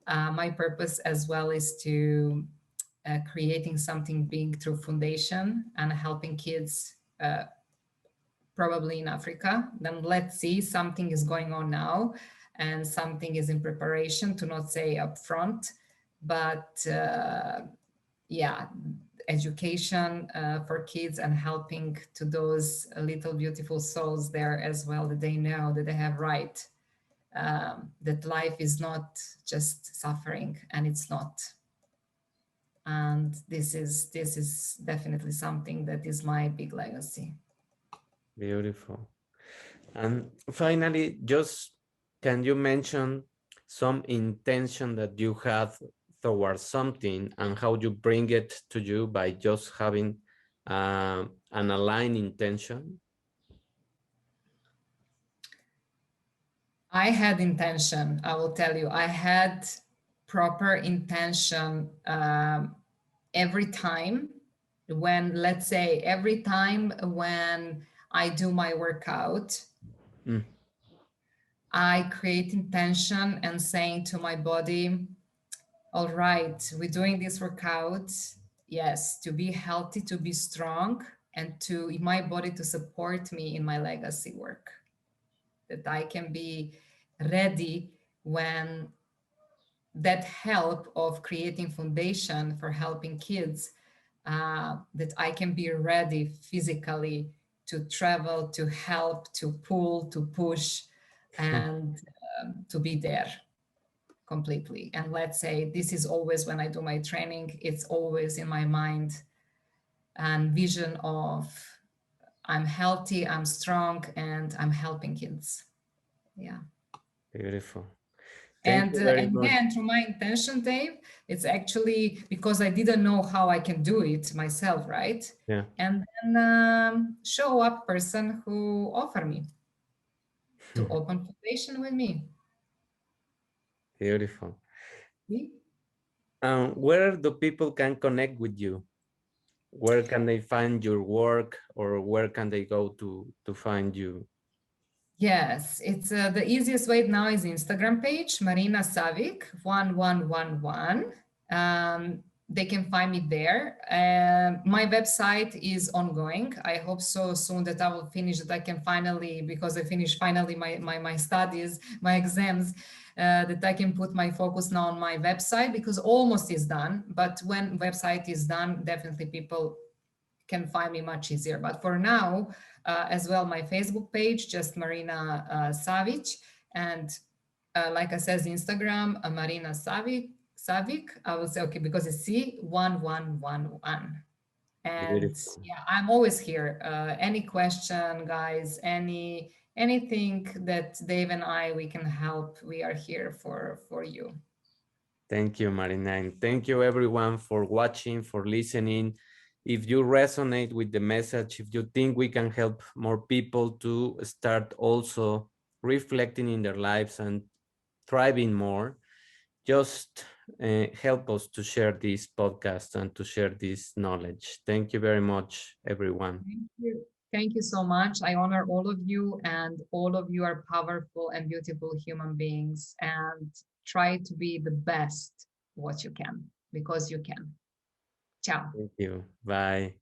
My purpose as well is to creating something big through foundation and helping kids probably in Africa. Then let's see, something is going on now and something is in preparation, to not say upfront. But yeah, education for kids and helping to those little beautiful souls there as well, that they know that they have right, that life is not just suffering, and it's not. And this is definitely something that is my big legacy. Beautiful. And finally, just can you mention some intention that you have towards something and how you bring it to you by just having an aligned intention? I had intention, I will tell you. I had proper intention, every time when, let's say, every time when I do my workout, Mm, I create intention and saying to my body, all right, we're doing this workout, yes, to be healthy, to be strong, and to my body to support me in my legacy work, that I can be ready when that help of creating foundation for helping kids, that I can be ready physically to travel, to help, to pull, to push, and to be there completely. And let's say this is always when I do my training, it's always in my mind and vision of I'm healthy, I'm strong, and I'm helping kids. Yeah. beautiful. Thank And you very much. again, through my intention, Dave, it's actually because I didn't know how I can do it myself, right? Yeah, And then show up person who offer me to open foundation with me. beautiful. See? Where do people can connect with you? Where can they find your work, or where can they go to find you? Yes, it's the easiest way now is Instagram page, Marina Savić 1111. They can find me there. My website is ongoing. I hope so soon that I will finish, that I can finally, because I finished finally my studies, my exams, that I can put my focus now on my website, because almost is done. But when website is done, definitely people can find me much easier. But for now, as well, my Facebook page, just Marina Savić, and like I says, Instagram, Marina Savić. I will say okay because it's C1111. And Beautiful. yeah, I'm always here. Any question, guys? Anything that Dave and I we can help, we are here for you. Thank you, Marina. And thank you, everyone, for watching, for listening. If you resonate with the message, if you think we can help more people to start also reflecting in their lives and thriving more, just help us to share this podcast and to share this knowledge. Thank you very much, everyone. Thank you. Thank you so much. I honor all of you, and all of you are powerful and beautiful human beings. And try to be the best what you can, because you can. Ciao. Thank you. Bye.